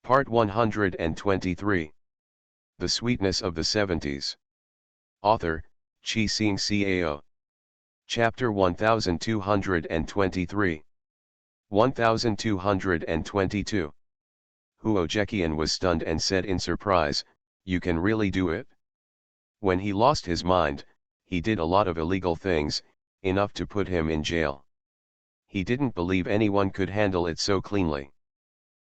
Part 123. The Sweetness of the Seventies. Author, Chi Sing Cao. Chapter 1223. 1222. Huo Jekian was stunned and said in surprise, "You can really do it?" When he lost his mind, he did a lot of illegal things, enough to put him in jail. He didn't believe anyone could handle it so cleanly.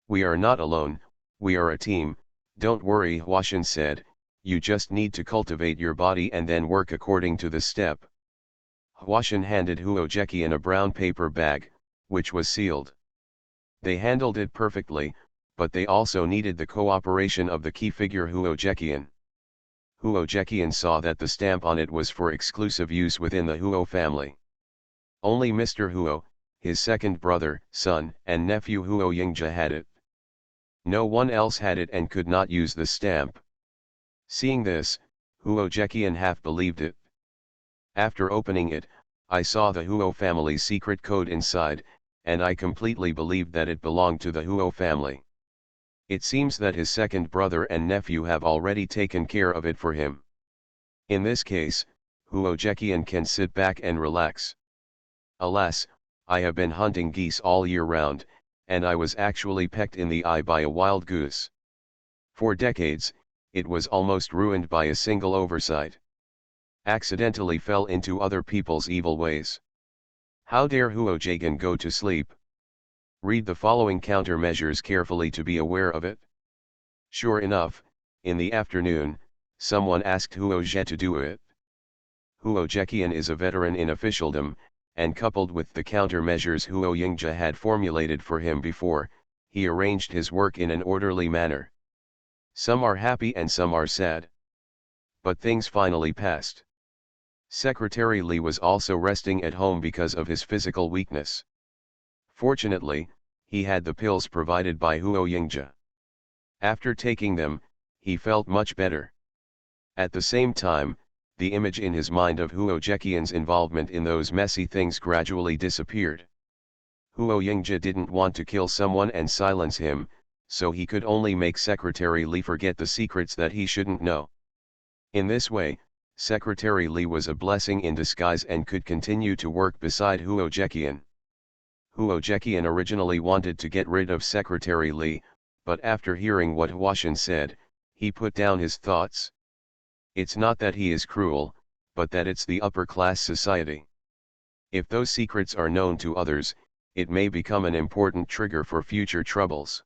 "We are not alone, we are a team, don't worry," Huashan said, "you just need to cultivate your body and then work according to the step." Huashan handed Huo Jekian a brown paper bag, which was sealed. They handled it perfectly, but they also needed the cooperation of the key figure Huo Jekian. Huo Jekian saw that the stamp on it was for exclusive use within the Huo family. Only Mr. Huo, his second brother, son, and nephew Huo Yingzhe had it. No one else had it and could not use the stamp. Seeing this, Huo Jekian half believed it. "After opening it, I saw the Huo family's secret code inside, and I completely believed that it belonged to the Huo family. It seems that his second brother and nephew have already taken care of it for him. In this case, Huo Jekian can sit back and relax. Alas, I have been hunting geese all year round, and I was actually pecked in the eye by a wild goose. For decades, it was almost ruined by a single oversight. Accidentally fell into other people's evil ways. How dare Huo Jekian go to sleep? Read the following countermeasures carefully to be aware of it." Sure enough, in the afternoon, someone asked Huo Je to do it. Huo Jekian is a veteran in officialdom, and coupled with the countermeasures Huo Yingzhe had formulated for him before, he arranged his work in an orderly manner. Some are happy and some are sad. But things finally passed. Secretary Li was also resting at home because of his physical weakness. Fortunately, he had the pills provided by Huo Yingzhe. After taking them, he felt much better. At the same time, the image in his mind of Huo Jekian's involvement in those messy things gradually disappeared. Huo Yingzhe didn't want to kill someone and silence him, so he could only make Secretary Li forget the secrets that he shouldn't know. In this way, Secretary Li was a blessing in disguise and could continue to work beside Huo Jekian. Huo Jekian originally wanted to get rid of Secretary Li, but after hearing what Huashan said, he put down his thoughts. It's not that he is cruel, but that it's the upper-class society. If those secrets are known to others, it may become an important trigger for future troubles.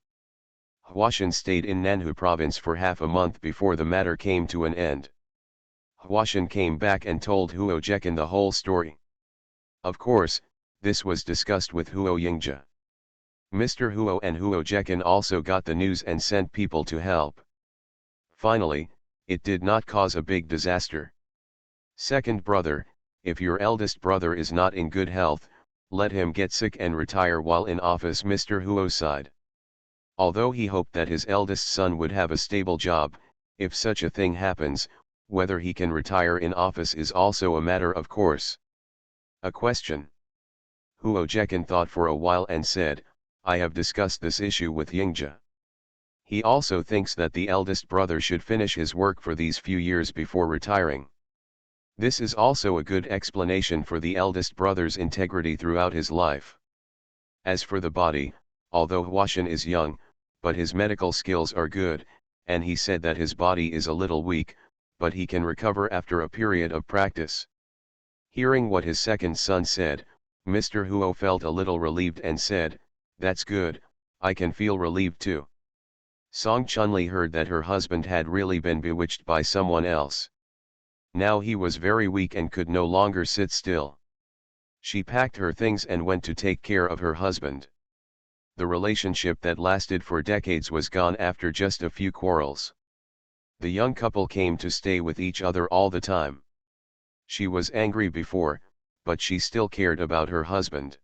Huashan stayed in Nanhu province for half a month before the matter came to an end. Huashan came back and told Huo Jekian the whole story. Of course, this was discussed with Huo Yingzhe. Mr. Huo and Huo Jekian also got the news and sent people to help. Finally, it did not cause a big disaster. "Second brother, if your eldest brother is not in good health, let him get sick and retire while in office," Mr. Huo sighed. Although he hoped that his eldest son would have a stable job, if such a thing happens, whether he can retire in office is also a matter of course. A question. Huo Jekian thought for a while and said, "I have discussed this issue with Yingzhe. He also thinks that the eldest brother should finish his work for these few years before retiring. This is also a good explanation for the eldest brother's integrity throughout his life. As for the body, although Huashan is young, but his medical skills are good, and he said that his body is a little weak, but he can recover after a period of practice." Hearing what his second son said, Mr. Huo felt a little relieved and said, "That's good, I can feel relieved too." Song Chunli heard that her husband had really been bewitched by someone else. Now he was very weak and could no longer sit still. She packed her things and went to take care of her husband. The relationship that lasted for decades was gone after just a few quarrels. The young couple came to stay with each other all the time. She was angry before, but she still cared about her husband.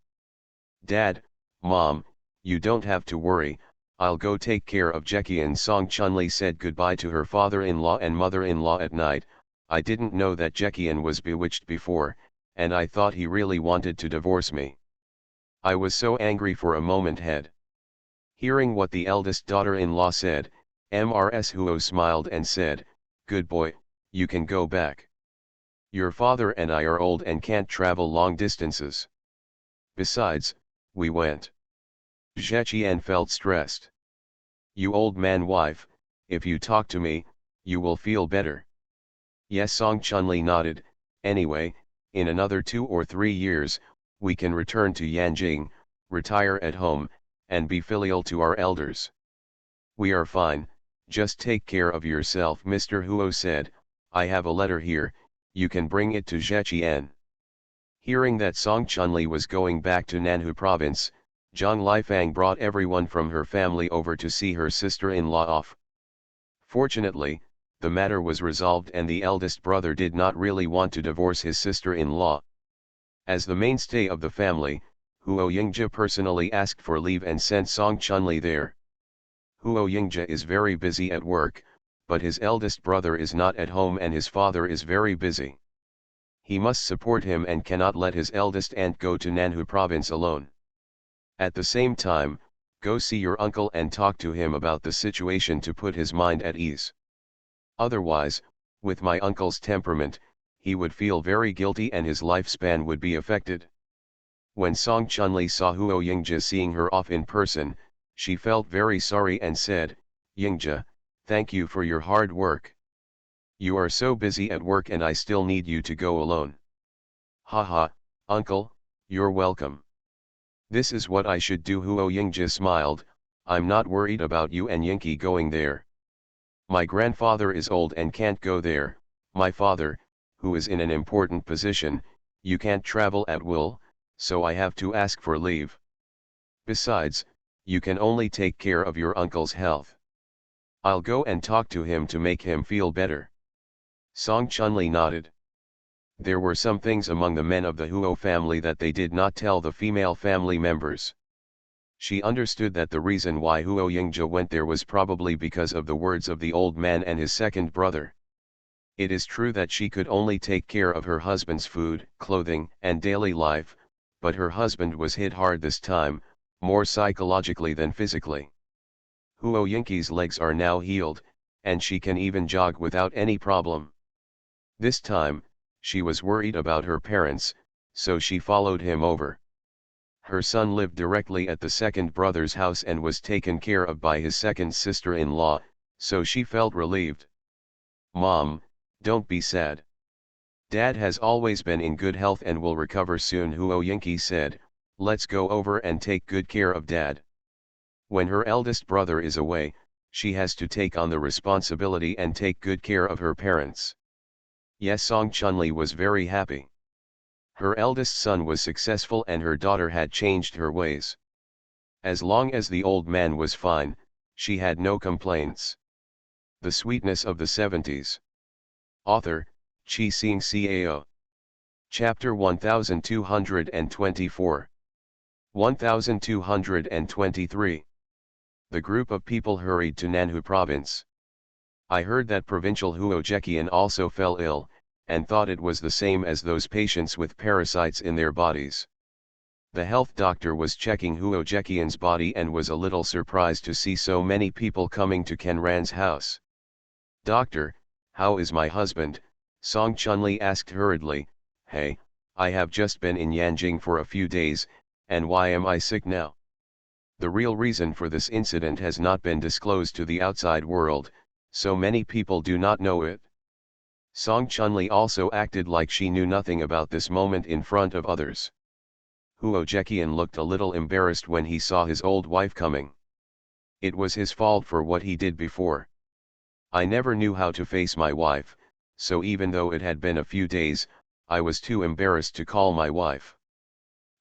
"Dad, Mom, you don't have to worry, I'll go take care of Jekian." Song Chunli said goodbye to her father-in-law and mother-in-law at night. "I didn't know that Jekian was bewitched before, and I thought he really wanted to divorce me. I was so angry for a moment." Hearing what the eldest daughter-in-law said, Mrs. Huo smiled and said, "Good boy, you can go back. Your father and I are old and can't travel long distances. Besides, we went." Zheqian felt stressed. "You old man wife, if you talk to me, you will feel better." Yes, Song Chunli nodded. "Anyway, in another 2 or 3 years, we can return to Yanjing, retire at home, and be filial to our elders." "We are fine, just take care of yourself," Mr. Huo said. "I have a letter here, you can bring it to Zheqian." Hearing that Song Chunli was going back to Nanhu province, Zhang Lifang brought everyone from her family over to see her sister-in-law off. Fortunately, the matter was resolved and the eldest brother did not really want to divorce his sister-in-law. As the mainstay of the family, Huo Yingzhe personally asked for leave and sent Song Chunli there. Huo Yingzhe is very busy at work, but his eldest brother is not at home and his father is very busy. He must support him and cannot let his eldest aunt go to Nanhu province alone. At the same time, go see your uncle and talk to him about the situation to put his mind at ease. Otherwise, with my uncle's temperament, he would feel very guilty and his lifespan would be affected. When Song Chunli saw Huo Yingzhe seeing her off in person, she felt very sorry and said, "Yingzhe, thank you for your hard work. You are so busy at work and I still need you to go alone." "Haha, uncle, you're welcome. This is what I should do." Huo Yingzhe smiled. "I'm not worried about you and Yinki going there. My grandfather is old and can't go there, my father, who is in an important position, you can't travel at will, so I have to ask for leave. Besides, you can only take care of your uncle's health. I'll go and talk to him to make him feel better." Song Chunli nodded. There were some things among the men of the Huo family that they did not tell the female family members. She understood that the reason why Huo Yingzhe went there was probably because of the words of the old man and his second brother. It is true that she could only take care of her husband's food, clothing, and daily life, but her husband was hit hard this time, more psychologically than physically. Huo Yinki's legs are now healed, and she can even jog without any problem. This time, she was worried about her parents, so she followed him over. Her son lived directly at the second brother's house and was taken care of by his second sister-in-law, so she felt relieved. "Mom, don't be sad. Dad has always been in good health and will recover soon," Huo Yinki said. "Let's go over and take good care of Dad. When her eldest brother is away, she has to take on the responsibility and take good care of her parents." Yes, Song Chunli was very happy. Her eldest son was successful and her daughter had changed her ways. As long as the old man was fine, she had no complaints. The Sweetness of the 70s. Author, Chi Sing Cao. Chapter 1224. 1223. The group of people hurried to Nanhu province. I heard that provincial Huo Zheqian also fell ill, and thought it was the same as those patients with parasites in their bodies. The health doctor was checking Huo Zheqian's body and was a little surprised to see so many people coming to Kenran's house. "Doctor, how is my husband?" Song Chunli asked hurriedly. "Hey, I have just been in Yanjing for a few days, and why am I sick now?" The real reason for this incident has not been disclosed to the outside world, so many people do not know it. Song Chunli also acted like she knew nothing about this moment in front of others. Huo Zheqian looked a little embarrassed when he saw his old wife coming. It was his fault for what he did before. "I never knew how to face my wife, so even though it had been a few days, I was too embarrassed to call my wife."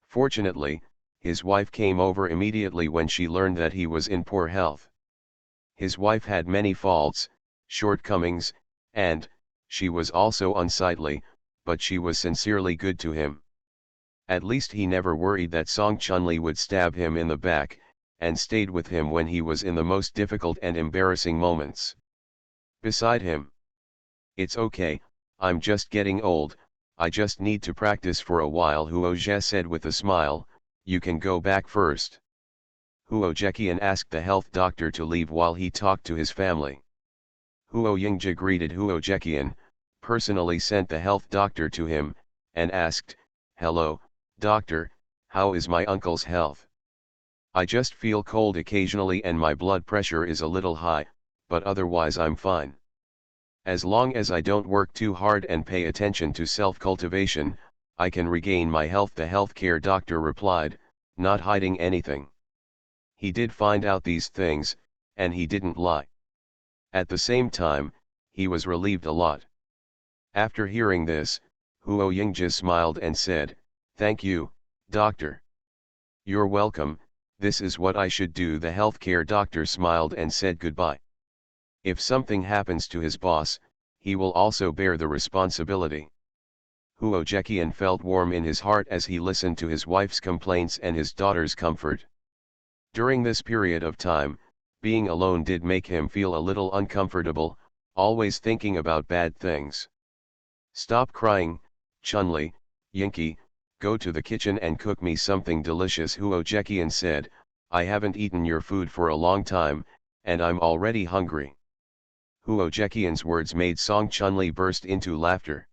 Fortunately, his wife came over immediately when she learned that he was in poor health. His wife had many faults, shortcomings, and, she was also unsightly, but she was sincerely good to him. At least he never worried that Song Chunli would stab him in the back, and stayed with him when he was in the most difficult and embarrassing moments. Beside him. "It's okay, I'm just getting old, I just need to practice for a while," Huo Zhe said with a smile. "You can go back first." Huo Jekian asked the health doctor to leave while he talked to his family. Huo Yingja greeted Huo Jekian, personally sent the health doctor to him, and asked, "Hello, doctor, how is my uncle's health? I just feel cold occasionally and my blood pressure is a little high, but otherwise I'm fine. As long as I don't work too hard and pay attention to self-cultivation, I can regain my health," the healthcare doctor replied, not hiding anything. He did find out these things, and he didn't lie. At the same time, he was relieved a lot. After hearing this, Huo Yingja smiled and said, "Thank you, doctor." "You're welcome, this is what I should do." The healthcare doctor smiled and said goodbye. If something happens to his boss, he will also bear the responsibility. Huo Jekian felt warm in his heart as he listened to his wife's complaints and his daughter's comfort. During this period of time, being alone did make him feel a little uncomfortable, always thinking about bad things. "Stop crying, Chunli, Yinky, go to the kitchen and cook me something delicious," Huo Jekian said. "I haven't eaten your food for a long time, and I'm already hungry." Huo Jekian's words made Song Chunli burst into laughter.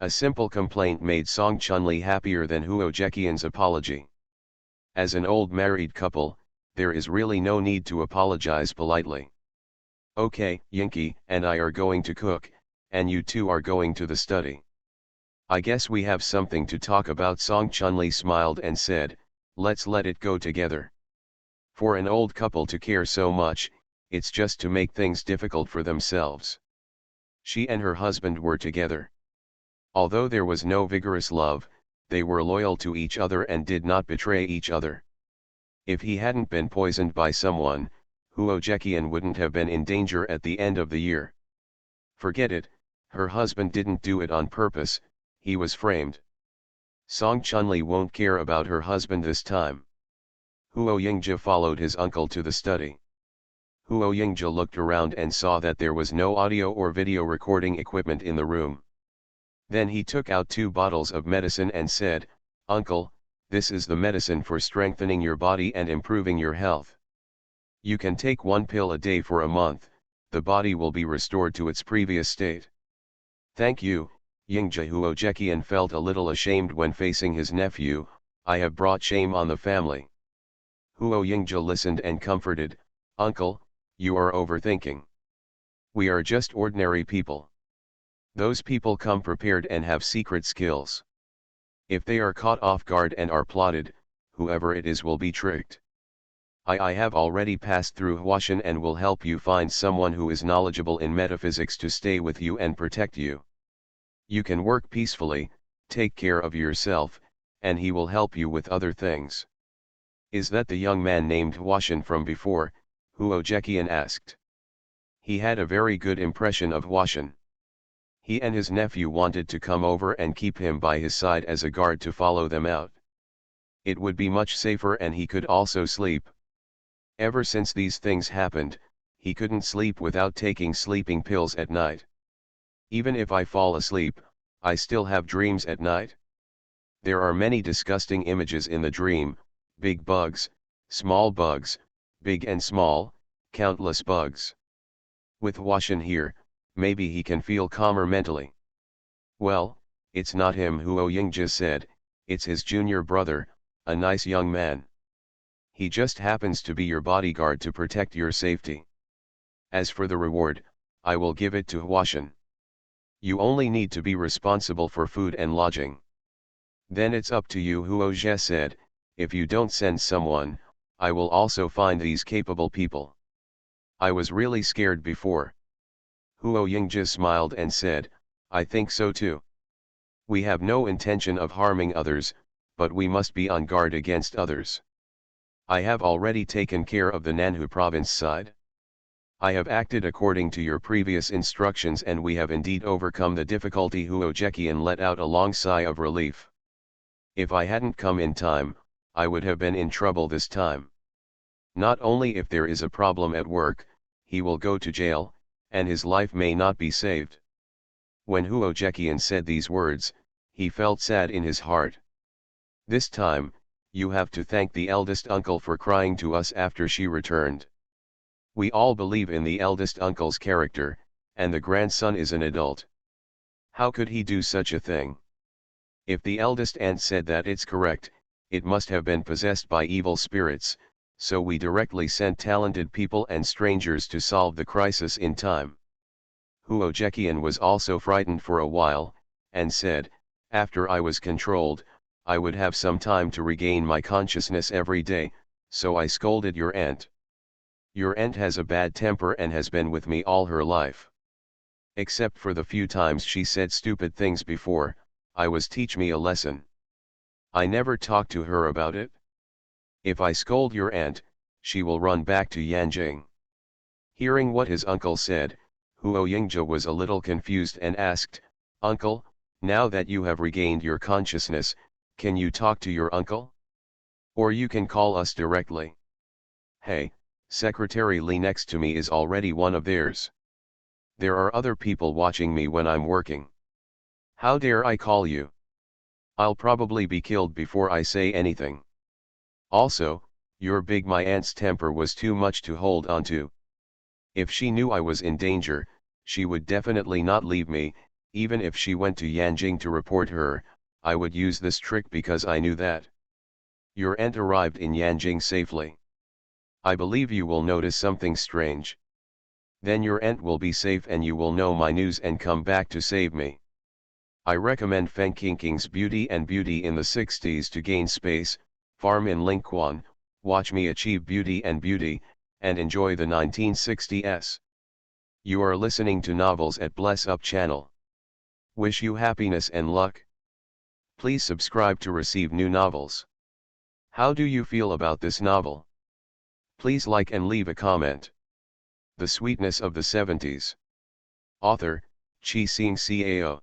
A simple complaint made Song Chunli happier than Huo Jekian's apology. As an old married couple, there is really no need to apologize politely. "Okay, Yinky and I are going to cook, and you two are going to the study. I guess we have something to talk about." Song Chunli smiled and said, "Let's let it go together." For an old couple to care so much, it's just to make things difficult for themselves. She and her husband were together. Although there was no vigorous love, they were loyal to each other and did not betray each other. If he hadn't been poisoned by someone, Huo Jekian wouldn't have been in danger at the end of the year. Forget it, her husband didn't do it on purpose, he was framed. Song Chunli won't care about her husband this time. Huo Yingja followed his uncle to the study. Huo Yingja looked around and saw that there was no audio or video recording equipment in the room. Then he took out 2 bottles of medicine and said, "Uncle, this is the medicine for strengthening your body and improving your health. You can take 1 pill a day for a month, the body will be restored to its previous state." "Thank you, Yingja." Huo Jekian felt a little ashamed when facing his nephew. "I have brought shame on the family." Huo Yingja listened and comforted, "Uncle, you are overthinking. We are just ordinary people. Those people come prepared and have secret skills. If they are caught off guard and are plotted, whoever it is will be tricked. I have already passed through Huashan and will help you find someone who is knowledgeable in metaphysics to stay with you and protect you. You can work peacefully, take care of yourself, and he will help you with other things." "Is that the young man named Huashan from before?" Huo Jekian asked. He had a very good impression of Huashan. He and his nephew wanted to come over and keep him by his side as a guard to follow them out. It would be much safer and he could also sleep. Ever since these things happened, he couldn't sleep without taking sleeping pills at night. "Even if I fall asleep, I still have dreams at night. There are many disgusting images in the dream, big bugs, small bugs, big and small, countless bugs. With Huashan here, maybe he can feel calmer mentally." "Well, it's not him," Huo Yingja said, "it's his junior brother, a nice young man. He just happens to be your bodyguard to protect your safety. As for the reward, I will give it to Huashan. You only need to be responsible for food and lodging. Then it's up to you," Huo Zhe said. "If you don't send someone, I will also find these capable people. I was really scared before." Huo Yingja smiled and said, "I think so too. We have no intention of harming others, but we must be on guard against others. I have already taken care of the Nanhu province side. I have acted according to your previous instructions and we have indeed overcome the difficulty." Huo Jekian let out a long sigh of relief. "If I hadn't come in time, I would have been in trouble this time. Not only if there is a problem at work, he will go to jail, and his life may not be saved." When Huo Jekian said these words, he felt sad in his heart. This time, you have to thank the eldest uncle for crying to us after she returned. We all believe in the eldest uncle's character, and the grandson is an adult. How could he do such a thing? If the eldest aunt said that it's correct, it must have been possessed by evil spirits, so we directly sent talented people and strangers to solve the crisis in time. Huo Jekian was also frightened for a while, and said, after I was controlled, I would have some time to regain my consciousness every day, so I scolded your aunt. Your aunt has a bad temper and has been with me all her life. Except for the few times she said stupid things before, I was teach me a lesson. I never talk to her about it. If I scold your aunt, she will run back to Yanjing. Hearing what his uncle said, Huo Yingzhe was a little confused and asked, Uncle, now that you have regained your consciousness, can you talk to your uncle? Or you can call us directly. Hey, Secretary Li next to me is already one of theirs. There are other people watching me when I'm working. How dare I call you? I'll probably be killed before I say anything. Also, my aunt's temper was too much to hold on to. If she knew I was in danger, she would definitely not leave me. Even if she went to Yanjing to report her, I would use this trick because I knew that your aunt arrived in Yanjing safely. I believe you will notice something strange. Then your aunt will be safe and you will know my news and come back to save me. I recommend Feng Qingqing's Beauty and Beauty in the 60s to gain space, farm in Lingquan, watch me achieve beauty and beauty, and enjoy the 1960s. You are listening to Novels at Bless Up channel. Wish you happiness and luck. Please subscribe to receive new novels. How do you feel about this novel? Please like and leave a comment. The Sweetness of the Seventies. Author, Chi Xing Cao.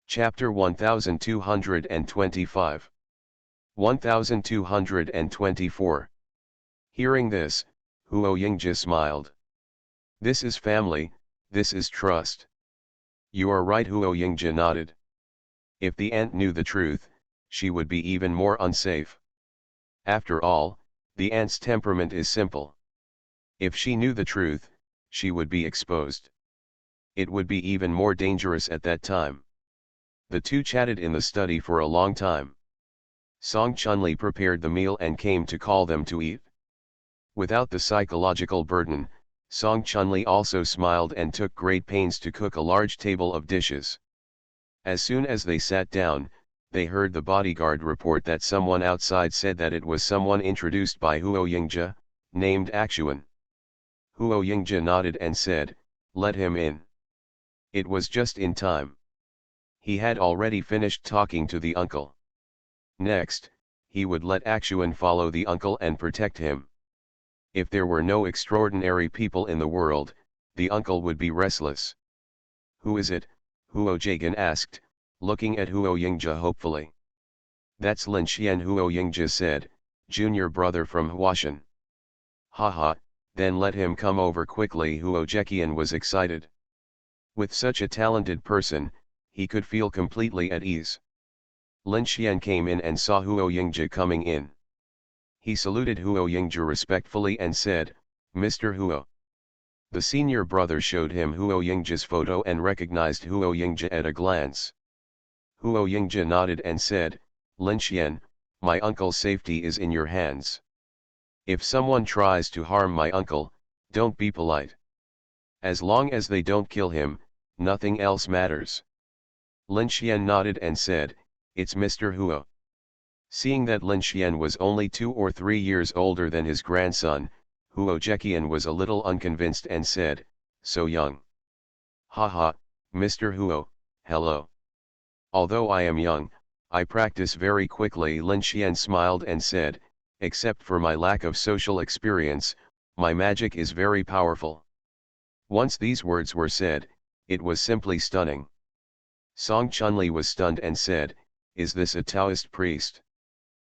Chapter 1225. 1224. Hearing this, Huo Yingzhe smiled. This is family, this is trust. You are right, Huo Yingzhe nodded. If the aunt knew the truth, she would be even more unsafe. After all, the aunt's temperament is simple. If she knew the truth, she would be exposed. It would be even more dangerous at that time. The two chatted in the study for a long time. Song Chunli prepared the meal and came to call them to eat. Without the psychological burden, Song Chunli also smiled and took great pains to cook a large table of dishes. As soon as they sat down, they heard the bodyguard report that someone outside said that it was someone introduced by Huo Yingzhe, named Axuan. Huo Yingzhe nodded and said, let him in. It was just in time. He had already finished talking to the uncle. Next, he would let Axuan follow the uncle and protect him. If there were no extraordinary people in the world, the uncle would be restless. Who is it? Huo Jagan asked, looking at Huo Yingzhe hopefully. That's Lin Xian, Huo Yingzhe said, junior brother from Huashan. Haha, then let him come over quickly. Huo Jekian was excited. With such a talented person, he could feel completely at ease. Lin Xian came in and saw Huo Yingzhe coming in. He saluted Huo Yingzhe respectfully and said, Mr. Huo. The senior brother showed him Huo Yingzhe's photo and recognized Huo Yingzhe at a glance. Huo Yingzhe nodded and said, Lin Xian, my uncle's safety is in your hands. If someone tries to harm my uncle, don't be polite. As long as they don't kill him, nothing else matters. Lin Xian nodded and said, it's Mr. Huo. Seeing that Lin Xian was only 2 or 3 years older than his grandson, Huo Jekian was a little unconvinced and said, so young. Haha, Mr. Huo, hello. Although I am young, I practice very quickly. Lin Xian smiled and said, except for my lack of social experience, my magic is very powerful. Once these words were said, it was simply stunning. Song Chunli was stunned and said, is this a Taoist priest?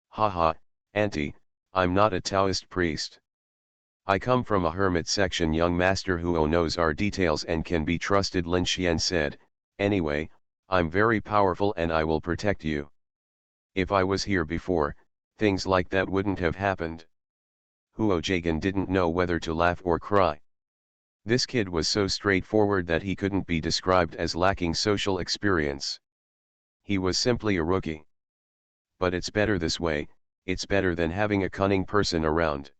Haha, auntie, I'm not a Taoist priest. I come from a hermit section. Young Master Huo knows our details and can be trusted, Lin Xian said. Anyway, I'm very powerful and I will protect you. If I was here before, things like that wouldn't have happened. Huo Jagan didn't know whether to laugh or cry. This kid was so straightforward that he couldn't be described as lacking social experience. He was simply a rookie. But it's better this way, it's better than having a cunning person around.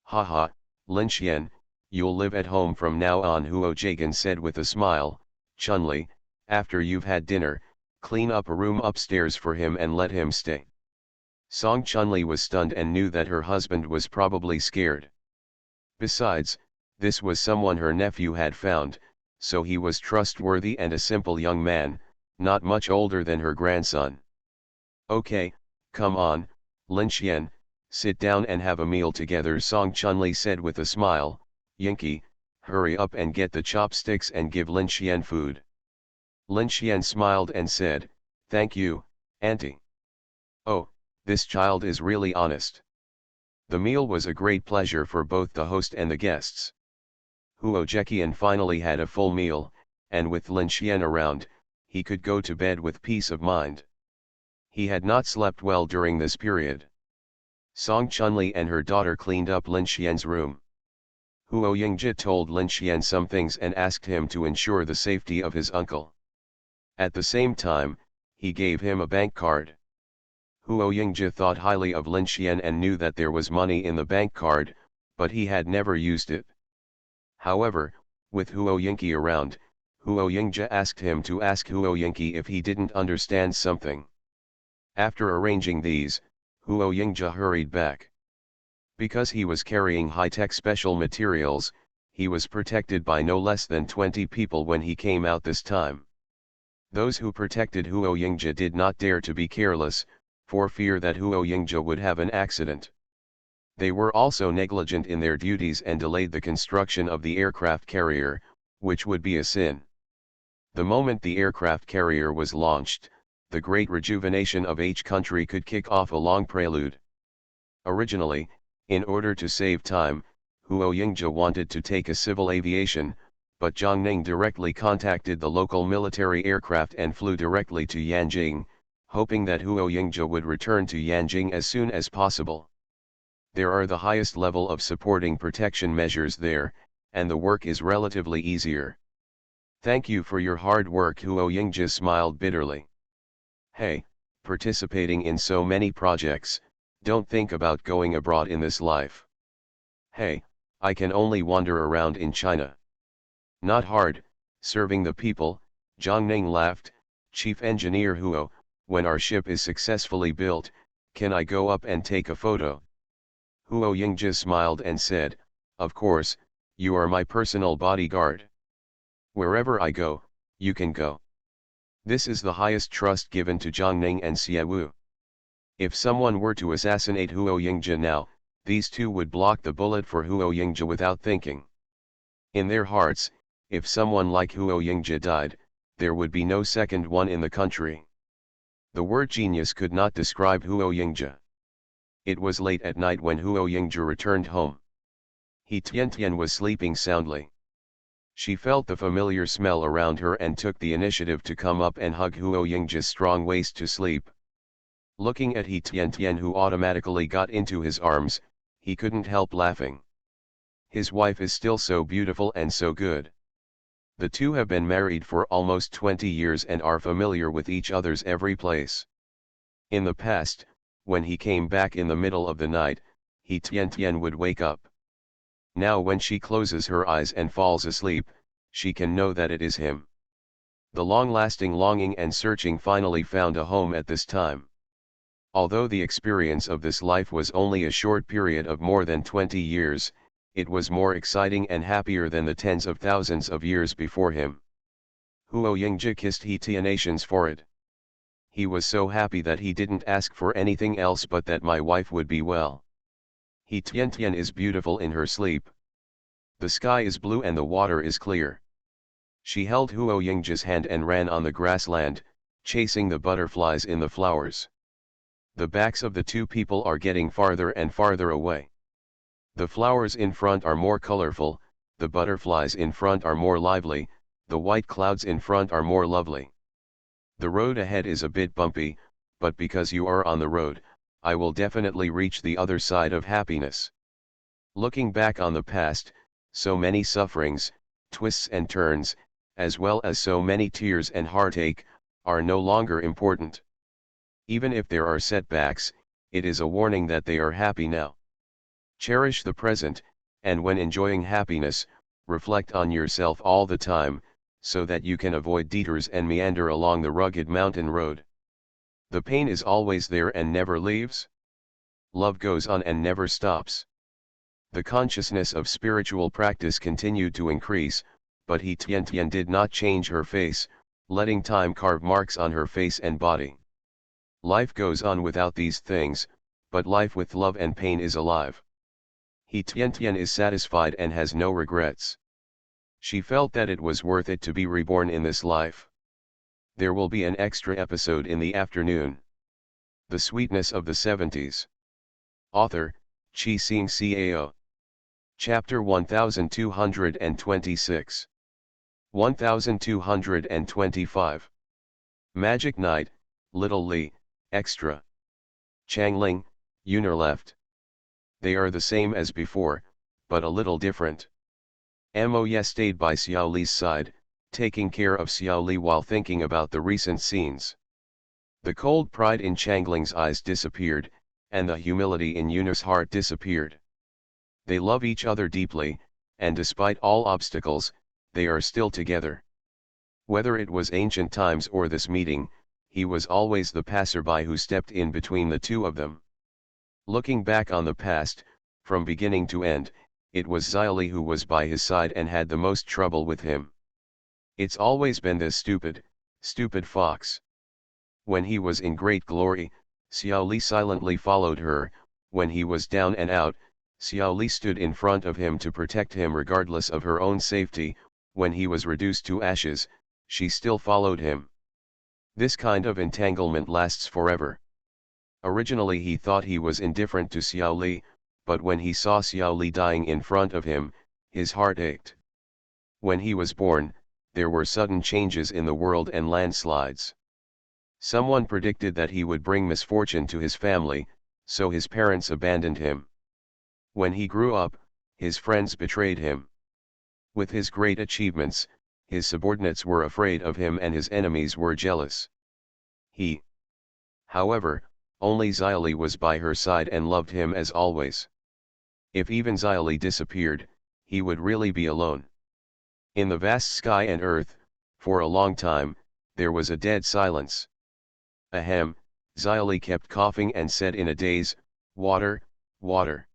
Haha, Lin Xian, you'll live at home from now on, Huo Jagan said with a smile. Chun-Li, after you've had dinner, clean up a room upstairs for him and let him stay. Song Chun-Li was stunned and knew that her husband was probably scared. Besides, this was someone her nephew had found, so he was trustworthy and a simple young man, not much older than her grandson. Okay, come on, Lin Xian, sit down and have a meal together, Song Chun-Li said with a smile. Yinky, hurry up and get the chopsticks and give Lin Xian food. Lin Xian smiled and said, thank you, auntie. Oh, this child is really honest. The meal was a great pleasure for both the host and the guests. Huo Jekian finally had a full meal, and with Lin Xian around, he could go to bed with peace of mind. He had not slept well during this period. Song Chun-Li and her daughter cleaned up Lin Xian's room. Huo Yingji told Lin Xian some things and asked him to ensure the safety of his uncle. At the same time, he gave him a bank card. Huo Yingji thought highly of Lin Xian and knew that there was money in the bank card, but he had never used it. However, with Huo Yingji around, Huo Yingji asked him to ask Huo Yingji if he didn't understand something. After arranging these, Huo Yingji hurried back. Because he was carrying high-tech special materials, he was protected by no less than 20 people when he came out this time. Those who protected Huo Yingji did not dare to be careless, for fear that Huo Yingji would have an accident. They were also negligent in their duties and delayed the construction of the aircraft carrier, which would be a sin. The moment the aircraft carrier was launched, the great rejuvenation of each country could kick off a long prelude. Originally, in order to save time, Huo Yingji wanted to take a civil aviation, but Zhang Ning directly contacted the local military aircraft and flew directly to Yanjing, hoping that Huo Yingji would return to Yanjing as soon as possible. There are the highest level of supporting protection measures there, and the work is relatively easier. Thank you for your hard work, Huo Yingji smiled bitterly. Hey, participating in so many projects, don't think about going abroad in this life. Hey, I can only wander around in China. Not hard, serving the people, Zhang Ning laughed. Chief Engineer Huo, when our ship is successfully built, can I go up and take a photo? Huo Yingji smiled and said, of course, you are my personal bodyguard. Wherever I go, you can go. This is the highest trust given to Zhang Ning and Xie Wu. If someone were to assassinate Huo Yingji now, these two would block the bullet for Huo Yingji without thinking. In their hearts, if someone like Huo Yingji died, there would be no second one in the country. The word genius could not describe Huo Yingji. It was late at night when Huo Yingji returned home. He Tian was sleeping soundly. She felt the familiar smell around her and took the initiative to come up and hug Huo Yingji's strong waist to sleep. Looking at He Tian who automatically got into his arms, he couldn't help laughing. His wife is still so beautiful and so good. The two have been married for almost 20 years and are familiar with each other's every place. In the past, when he came back in the middle of the night, He Tian would wake up. Now when she closes her eyes and falls asleep, she can know that it is him. The long-lasting longing and searching finally found a home at this time. Although the experience of this life was only a short period of more than 20 years, it was more exciting and happier than the tens of thousands of years before him. Huo Yingji kissed He Tian's forehead. He was so happy that he didn't ask for anything else but that my wife would be well. He Tian is beautiful in her sleep. The sky is blue and the water is clear. She held Huo Yingji's hand and ran on the grassland, chasing the butterflies in the flowers. The backs of the two people are getting farther and farther away. The flowers in front are more colorful, the butterflies in front are more lively, the white clouds in front are more lovely. The road ahead is a bit bumpy, but because you are on the road, I will definitely reach the other side of happiness. Looking back on the past, so many sufferings, twists and turns, as well as so many tears and heartache, are no longer important. Even if there are setbacks, it is a warning that they are happy now. Cherish the present, and when enjoying happiness, reflect on yourself all the time, so that you can avoid detours and meander along the rugged mountain road. The pain is always there and never leaves. Love goes on and never stops. The consciousness of spiritual practice continued to increase, but He Tien Tien did not change her face, letting time carve marks on her face and body. Life goes on without these things, but life with love and pain is alive. He Tien Tien is satisfied and has no regrets. She felt that it was worth it to be reborn in this life. There will be an extra episode in the afternoon. The Sweetness of the 70s. Author, Chi Sing Cao. Chapter 1226. 1225. Magic Night, Little Li, Extra. Changling, Yuner left. They are the same as before, but a little different. Mo Ye stayed by Xiao Li's side, taking care of Xiao Li while thinking about the recent scenes. The cold pride in Changling's eyes disappeared, and the humility in Yuner's heart disappeared. They love each other deeply, and despite all obstacles, they are still together. Whether it was ancient times or this meeting, he was always the passerby who stepped in between the two of them. Looking back on the past, from beginning to end, it was Xiao Li who was by his side and had the most trouble with him. It's always been this stupid fox. When he was in great glory, Xiao Li silently followed her. When he was down and out, Xiao Li stood in front of him to protect him regardless of her own safety. When he was reduced to ashes, she still followed him. This kind of entanglement lasts forever. Originally he thought he was indifferent to Xiao Li, but when he saw Xiao Li dying in front of him, his heart ached. When he was born, there were sudden changes in the world and landslides. Someone predicted that he would bring misfortune to his family, so his parents abandoned him. When he grew up, his friends betrayed him. With his great achievements, his subordinates were afraid of him and his enemies were jealous. However, only Xiao Li was by her side and loved him as always. If even Xiao Li disappeared, he would really be alone. In the vast sky and earth, for a long time, there was a dead silence. Ahem, Xiao Li kept coughing and said in a daze, "Water, water."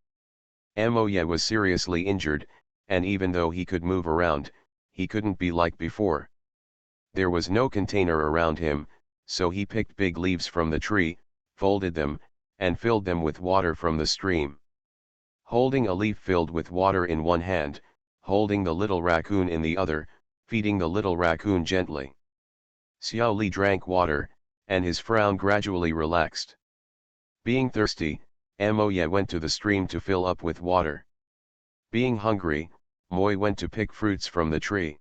Mo Ye was seriously injured, and even though he could move around, he couldn't be like before. There was no container around him, so he picked big leaves from the tree, folded them, and filled them with water from the stream. Holding a leaf filled with water in one hand, holding the little raccoon in the other, feeding the little raccoon gently. Xiao Li drank water, and his frown gradually relaxed. Being thirsty, Mo Ye went to the stream to fill up with water. Being hungry, Moi went to pick fruits from the tree.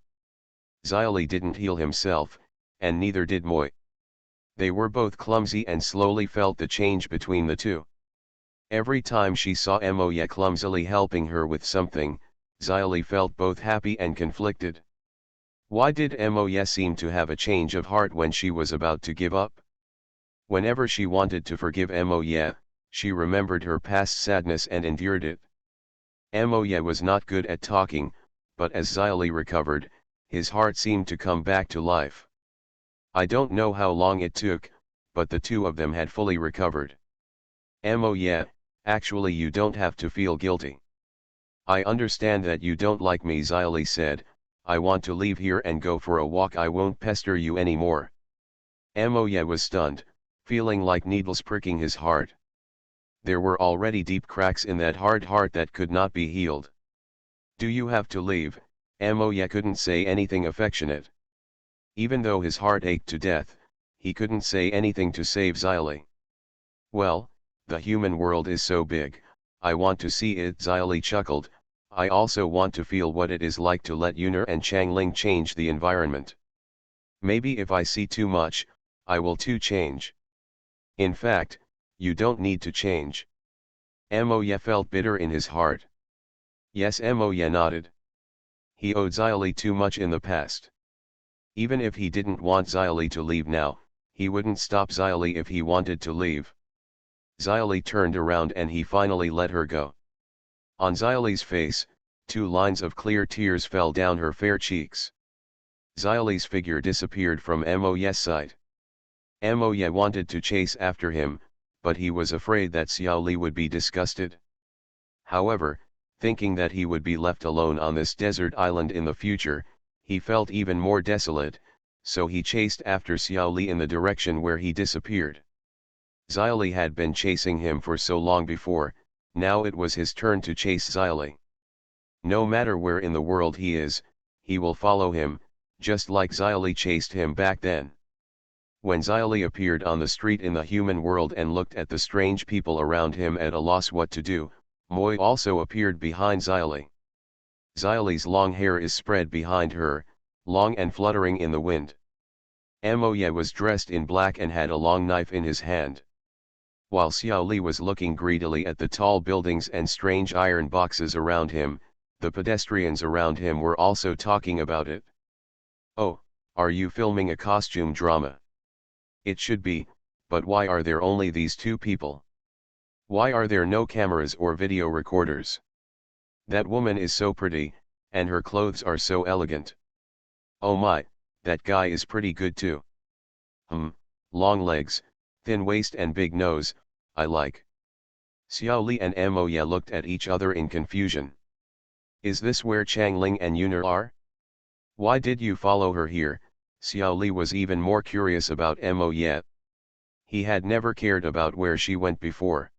Xiao Li didn't heal himself, and neither did Moi. They were both clumsy and slowly felt the change between the two. Every time she saw Mo Ye clumsily helping her with something, Xiao Li felt both happy and conflicted. Why did Mo Ye seem to have a change of heart when she was about to give up? Whenever she wanted to forgive Mo Ye, she remembered her past sadness and endured it. Mo Ye was not good at talking, but as Xiao Li recovered, his heart seemed to come back to life. I don't know how long it took, but the two of them had fully recovered. Mo Ye, actually you don't have to feel guilty. I understand that you don't like me, Xiao Li said. I want to leave here and go for a walk. I won't pester you anymore. Mo Ye was stunned, feeling like needles pricking his heart. There were already deep cracks in that hard heart that could not be healed. Do you have to leave? Mo Ye couldn't say anything affectionate. Even though his heart ached to death, he couldn't say anything to save Xiao Li. Well, the human world is so big, I want to see it, Xiao Li chuckled. I also want to feel what it is like to let Yuner and Changling change the environment. Maybe if I see too much, I will too change. In fact, You don't need to change. Moye felt bitter in his heart. Yes, Moye nodded. He owed Xylee too much in the past. Even if he didn't want Xylee to leave now, he wouldn't stop Xylee if he wanted to leave. Xylee turned around and he finally let her go. On Xylee's face, 2 lines of clear tears fell down her fair cheeks. Xylee's figure disappeared from Moye's sight. Moye wanted to chase after him, but he was afraid that Xiaoli would be disgusted. However, thinking that he would be left alone on this desert island in the future, he felt even more desolate, so he chased after Xiaoli in the direction where he disappeared. Xiaoli had been chasing him for so long before, now it was his turn to chase Xiaoli. No matter where in the world he is, he will follow him, just like Xiaoli chased him back then. When Xiaoli appeared on the street in the human world and looked at the strange people around him at a loss what to do, Moy also appeared behind Xiaoli. Xiaoli's long hair is spread behind her, long and fluttering in the wind. Moye was dressed in black and had a long knife in his hand. While Xiaoli was looking greedily at the tall buildings and strange iron boxes around him, the pedestrians around him were also talking about it. "Oh, are you filming a costume drama? It should be, but why are there only these 2 people? Why are there no cameras or video recorders? That woman is so pretty, and her clothes are so elegant. Oh my, that guy is pretty good too. Long legs, thin waist and big nose, I like." Xiaoli and Moye looked at each other in confusion. Is this where Changling and Yuner are? Why did you follow her here? Xiaoli was even more curious about Moye. He had never cared about where she went before.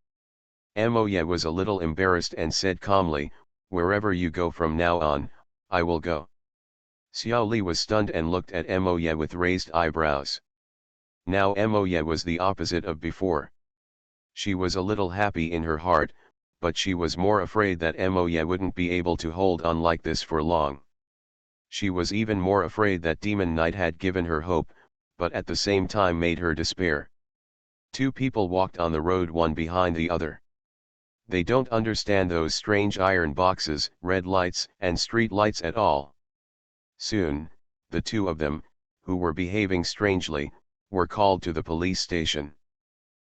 Moye was a little embarrassed and said calmly, "Wherever you go from now on, I will go." Xiaoli was stunned and looked at Moye with raised eyebrows. Now Moye was the opposite of before. She was a little happy in her heart, but she was more afraid that Moye wouldn't be able to hold on like this for long. She was even more afraid that Demon Knight had given her hope, but at the same time made her despair. 2 people walked on the road one behind the other. They don't understand those strange iron boxes, red lights, and street lights at all. Soon, the 2 of them, who were behaving strangely, were called to the police station.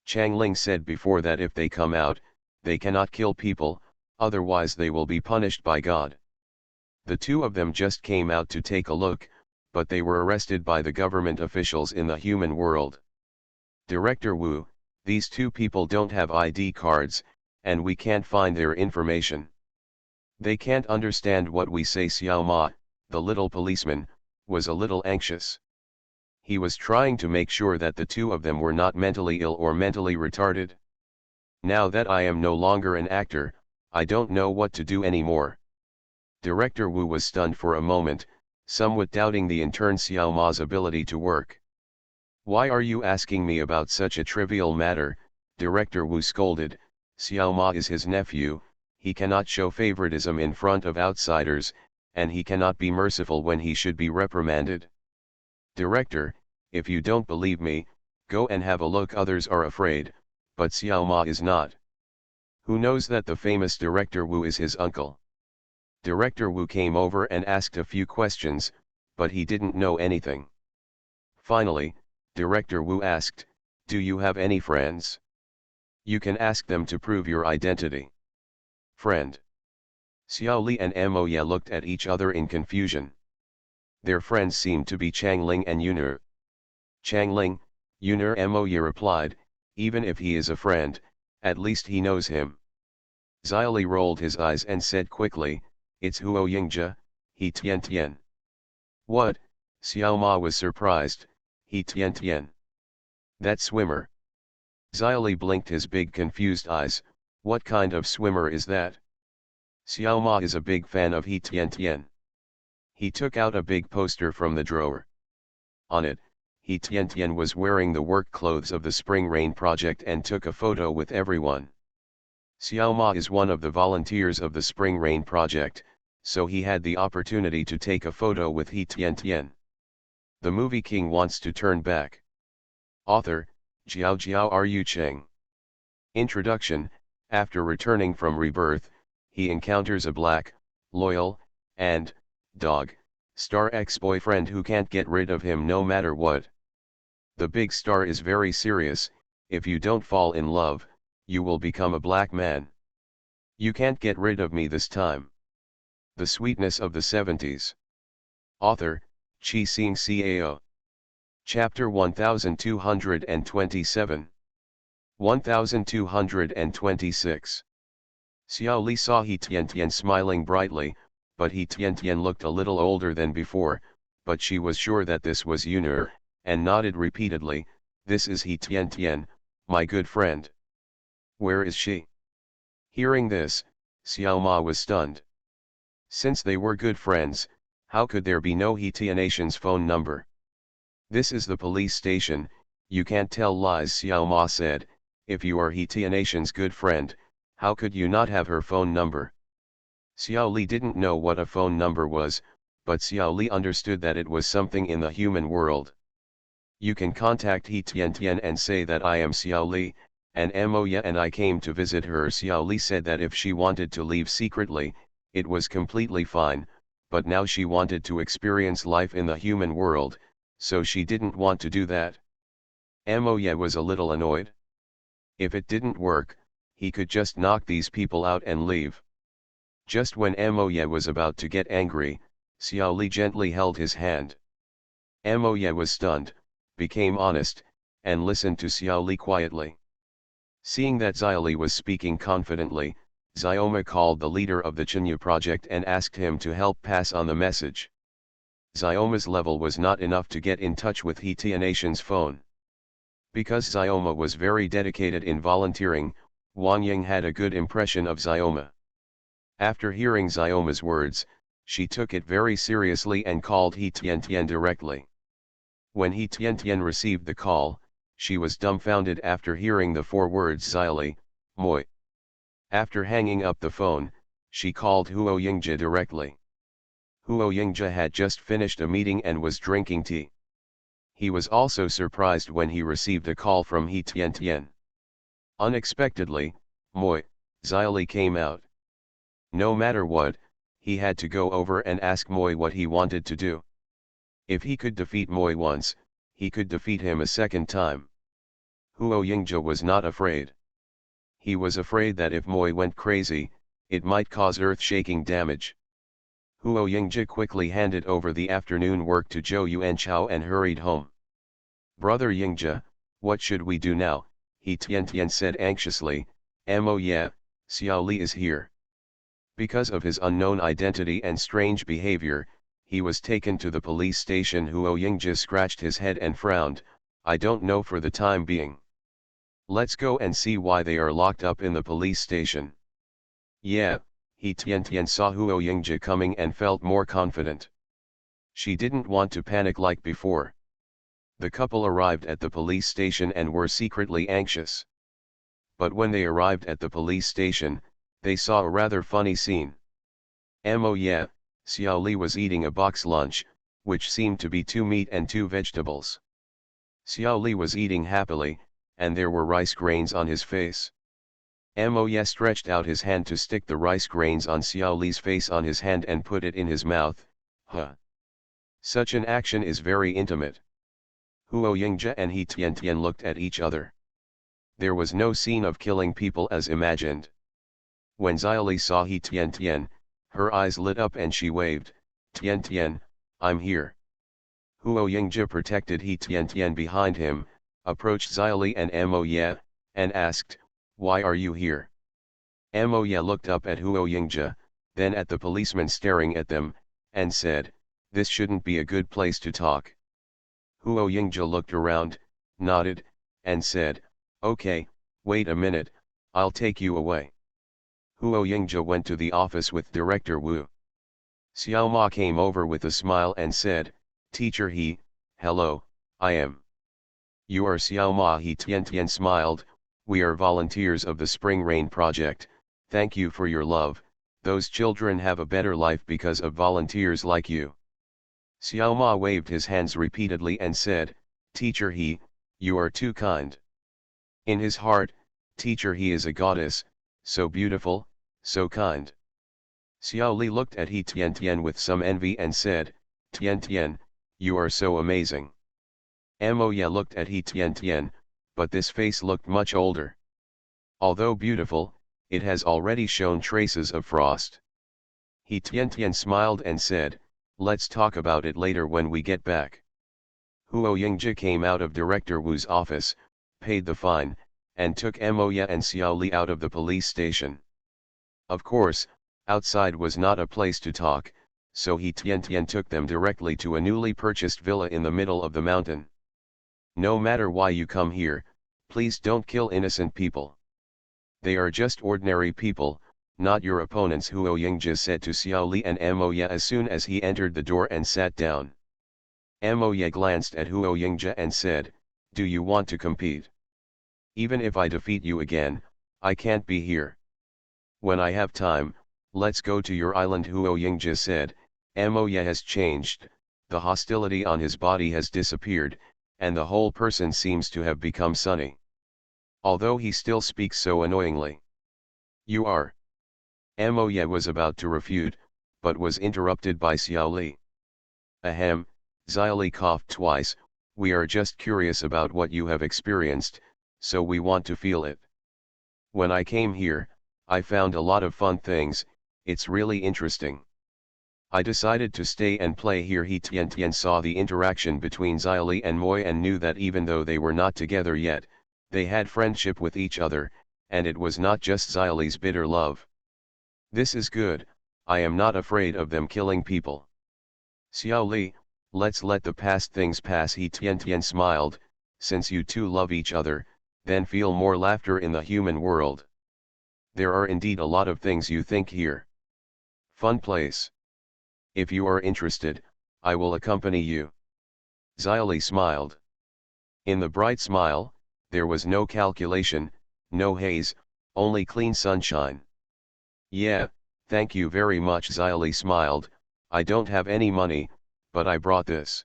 Changling said before that if they come out, they cannot kill people, otherwise they will be punished by God. The 2 of them just came out to take a look, but they were arrested by the government officials in the human world. Director Wu, these 2 people don't have ID cards, and we can't find their information. They can't understand what we say. Xiao Ma, the little policeman, was a little anxious. He was trying to make sure that the 2 of them were not mentally ill or mentally retarded. Now that I am no longer an actor, I don't know what to do anymore. Director Wu was stunned for a moment, somewhat doubting the intern Xiao Ma's ability to work. "Why are you asking me about such a trivial matter?" Director Wu scolded. "Xiao Ma is his nephew, he cannot show favoritism in front of outsiders, and he cannot be merciful when he should be reprimanded. Director, if you don't believe me, go and have a look. Others are afraid, but Xiao Ma is not. Who knows that the famous Director Wu is his uncle?" Director Wu came over and asked a few questions, but he didn't know anything. Finally, Director Wu asked, "Do you have any friends? You can ask them to prove your identity." "Friend?" Xiao Li and Moye looked at each other in confusion. Their friends seemed to be Changling and Yuner. "Changling, Yuner," Moye replied, "even if he is a friend, at least he knows him." Xiaoli rolled his eyes and said quickly, "It's Huo Yingjia, he Tian Tian." "What?" Xiao Ma was surprised, "He Tian Tian? That swimmer?" Xiaoli blinked his big confused eyes, "What kind of swimmer is that?" Xiao Ma is a big fan of He Tian Tian. He took out a big poster from the drawer. On it, He Tian Tian was wearing the work clothes of the Spring Rain Project and took a photo with everyone. Xiao Ma is one of the volunteers of the Spring Rain Project, so he had the opportunity to take a photo with He Tian Tian. The movie king wants to turn back. Author, Jiao Jiao Ru Cheng. Introduction. After returning from rebirth, he encounters a black, loyal, and dog star ex-boyfriend who can't get rid of him no matter what. The big star is very serious. If you don't fall in love, you will become a black man. You can't get rid of me this time. The Sweetness of the 70s. Author, Chi Sing Cao. Chapter 1227. 1226. Xiao Li saw He Tiantian smiling brightly, but He Tiantian looked a little older than before, but she was sure that this was Yun'er, and nodded repeatedly, "This is He Tiantian, my good friend. Where is she?" Hearing this, Xiao Ma was stunned. Since they were good friends, how could there be no He Tianation's phone number? "This is the police station, you can't tell lies," Xiao Ma said. "If you are He Tianation's good friend, how could you not have her phone number?" Xiao Li didn't know what a phone number was, but Xiao Li understood that it was something in the human world. "You can contact He Tiantian and say that I am Xiao Li, and Moya and I came to visit her." Xiao Li said that if she wanted to leave secretly, it was completely fine, but now she wanted to experience life in the human world, so she didn't want to do that. Moya was a little annoyed. If it didn't work, he could just knock these people out and leave. Just when Moya was about to get angry, Xiao Li gently held his hand. Moya was stunned, became honest, and listened to Xiao Li quietly. Seeing that Xiao Li was speaking confidently, Xiaoma called the leader of the Chenyu project and asked him to help pass on the message. Xiaoma's level was not enough to get in touch with He Tianation's phone. Because Xiaoma was very dedicated in volunteering, Wang Ying had a good impression of Xiaoma. After hearing Xiaoma's words, she took it very seriously and called He Tiantian directly. When He Tiantian received the call, she was dumbfounded after hearing the 4 words Xiaoli, Moi. After hanging up the phone, she called Huo Yingjia directly. Huo Yingjia had just finished a meeting and was drinking tea. He was also surprised when he received a call from He Tiantian. Unexpectedly, Moi, Xiaoli came out. No matter what, he had to go over and ask Moi what he wanted to do. If he could defeat Moi once, he could defeat him a second time. Huo Yingjia was not afraid. He was afraid that if Moi went crazy, it might cause earth-shaking damage. Huo Yingjia quickly handed over the afternoon work to Zhou Yuanchao and hurried home. "Brother Yingjia, what should we do now?" He Tiantian said anxiously. "Oh yeah, Xiao Li is here." Because of his unknown identity and strange behavior, he was taken to the police station. Huo Yingjia scratched his head and frowned. "I don't know for the time being. Let's go and see why they are locked up in the police station." "Yeah." He Tiantian saw Huo Yingjia coming and felt more confident. She didn't want to panic like before. The couple arrived at the police station and were secretly anxious. But when they arrived at the police station, they saw a rather funny scene. Oh yeah, Xiao Li was eating a box lunch, which seemed to be 2 meat and 2 vegetables. Xiao Li was eating happily, and there were rice grains on his face. Moya stretched out his hand to stick the rice grains on Xiao Li's face on his hand and put it in his mouth. Huh! Such an action is very intimate. Huo Yingjia and He Tiantian looked at each other. There was no scene of killing people as imagined. When Xiao Li saw He Tiantian, her eyes lit up and she waved, "Tiantian, I'm here." Huo Yingjia protected He Tiantian behind him, approached Xiao Li and Moya, and asked, "Why are you here?" Moya looked up at Huo Yingjia, then at the policeman staring at them, and said, "This shouldn't be a good place to talk." Huo Yingjia looked around, nodded, and said, "Okay, wait a minute, I'll take you away." Huo Yingjia went to the office with Director Wu. Xiao Ma came over with a smile and said, "Teacher He, hello, I am." "You are Xiao Ma." He Tiantian smiled. "We are volunteers of the Spring Rain Project. Thank you for your love. Those children have a better life because of volunteers like you." Xiao Ma waved his hands repeatedly and said, "Teacher He, you are too kind." In his heart, Teacher, he is a goddess, so beautiful, so kind. Xiao Li looked at He Tian Tian with some envy and said, Tian Tian, you are so amazing. Mo Ye looked at He Tian Tian, but this face looked much older. Although beautiful, it has already shown traces of frost. He Tian Tian smiled and said, let's talk about it later when we get back. Huo Yingzhi came out of Director Wu's office, paid the fine, and took Mo Ye and Xiao Li out of the police station. Of course, outside was not a place to talk, so He Tian Tian took them directly to a newly purchased villa in the middle of the mountain. No matter why you come here, please don't kill innocent people. They are just ordinary people, not your opponents, Huo Yingzhi said to Xiao Li and Mo Ye as soon as he entered the door and sat down. Mo Ye glanced at Huo Yingzhi and said, do you want to compete? Even if I defeat you again, I can't be here. When I have time, let's go to your island, Huo Yingzhi said. Mo Ye has changed, the hostility on his body has disappeared, and the whole person seems to have become sunny. Although he still speaks so annoyingly. You are. Mo Ye was about to refute, but was interrupted by Xiao Li. Ahem, Xiao Li coughed twice, we are just curious about what you have experienced, so we want to feel it. When I came here, I found a lot of fun things, it's really interesting. I decided to stay and play here. He Tian Tian saw the interaction between Xiao Li and Moi and knew that even though they were not together yet, they had friendship with each other, and it was not just Xiao Li's bitter love. This is good, I am not afraid of them killing people. Xiao Li, let's let the past things pass. He Tian Tian smiled, since you two love each other, then feel more laughter in the human world. There are indeed a lot of things you think here. Fun place. If you are interested, I will accompany you. Xiao Li smiled. In the bright smile, there was no calculation, no haze, only clean sunshine. Yeah, thank you very much. Xiao Li smiled, I don't have any money, but I brought this.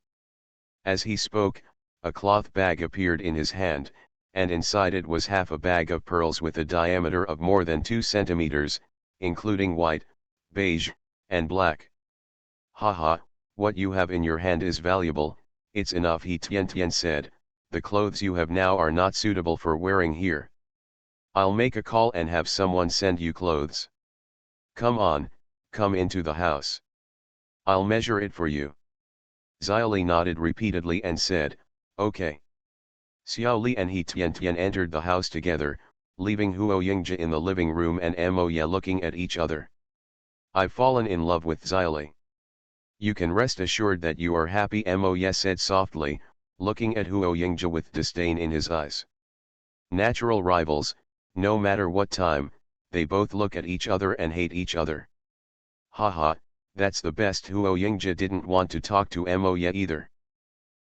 As he spoke, a cloth bag appeared in his hand, and inside it was half a bag of pearls with a diameter of more than 2 centimeters, including white, beige, and black. Haha, what you have in your hand is valuable, it's enough. He Tian Tian said, the clothes you have now are not suitable for wearing here. I'll make a call and have someone send you clothes. Come on, come into the house. I'll measure it for you. Xiao Li nodded repeatedly and said, okay. Xiao Li and He Tian Tian entered the house together, leaving Huo Yingzhi in the living room and Mo Ye looking at each other. I've fallen in love with Xiao Li. You can rest assured that you are happy, Mo Ye said softly, looking at Huo Yingzhi with disdain in his eyes. Natural rivals, no matter what time, they both look at each other and hate each other. Haha, that's the best. Huo Yingzhi didn't want to talk to Mo Ye either.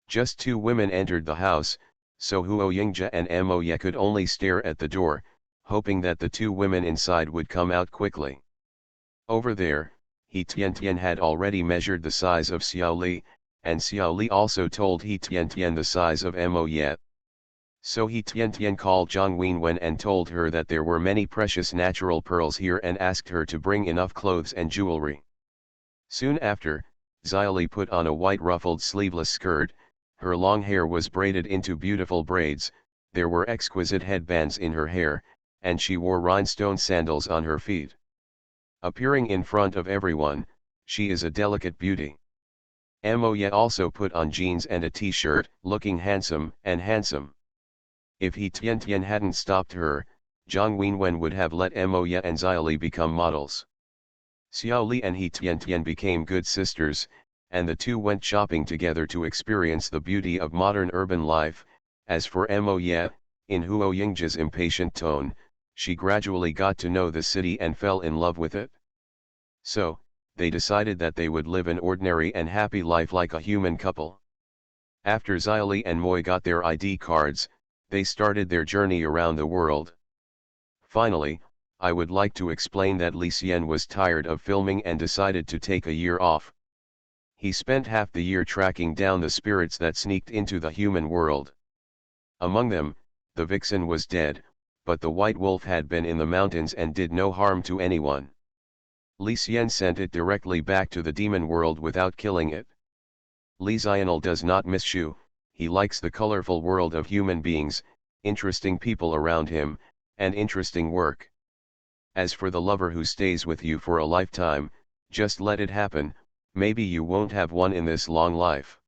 Just two women entered the house, so Huo Yingzhi and Mo Ye could only stare at the door, hoping that the two women inside would come out quickly. Over there, He Tian Tian had already measured the size of Xiao Li, and Xiao Li also told He Tian Tian the size of Mo Ye. So He Tian Tian called Zhang Wenwen and told her that there were many precious natural pearls here and asked her to bring enough clothes and jewelry. Soon after, Xiao Li put on a white ruffled sleeveless skirt, her long hair was braided into beautiful braids, there were exquisite headbands in her hair, and she wore rhinestone sandals on her feet. Appearing in front of everyone, she is a delicate beauty. Mo Ye also put on jeans and a t-shirt, looking handsome. If He Tian Tian hadn't stopped her, Zhang Wenwen would have let Mo Ye and Xiao Li become models. Xiao Li and He Tian Tian became good sisters, and the two went shopping together to experience the beauty of modern urban life. As for Mo Ye, in Huo Yingzhi's impatient tone, she gradually got to know the city and fell in love with it. So, they decided that they would live an ordinary and happy life like a human couple. After Xiao Li and Moi got their ID cards, they started their journey around the world. Finally, I would like to explain that Li Xian was tired of filming and decided to take a year off. He spent half the year tracking down the spirits that sneaked into the human world. Among them, the vixen was dead, but the white wolf had been in the mountains and did no harm to anyone. Li Xian sent it directly back to the demon world without killing it. Li Xianl does not miss Shu, he likes the colorful world of human beings, interesting people around him, and interesting work. As for the lover who stays with you for a lifetime, just let it happen, maybe you won't have one in this long life.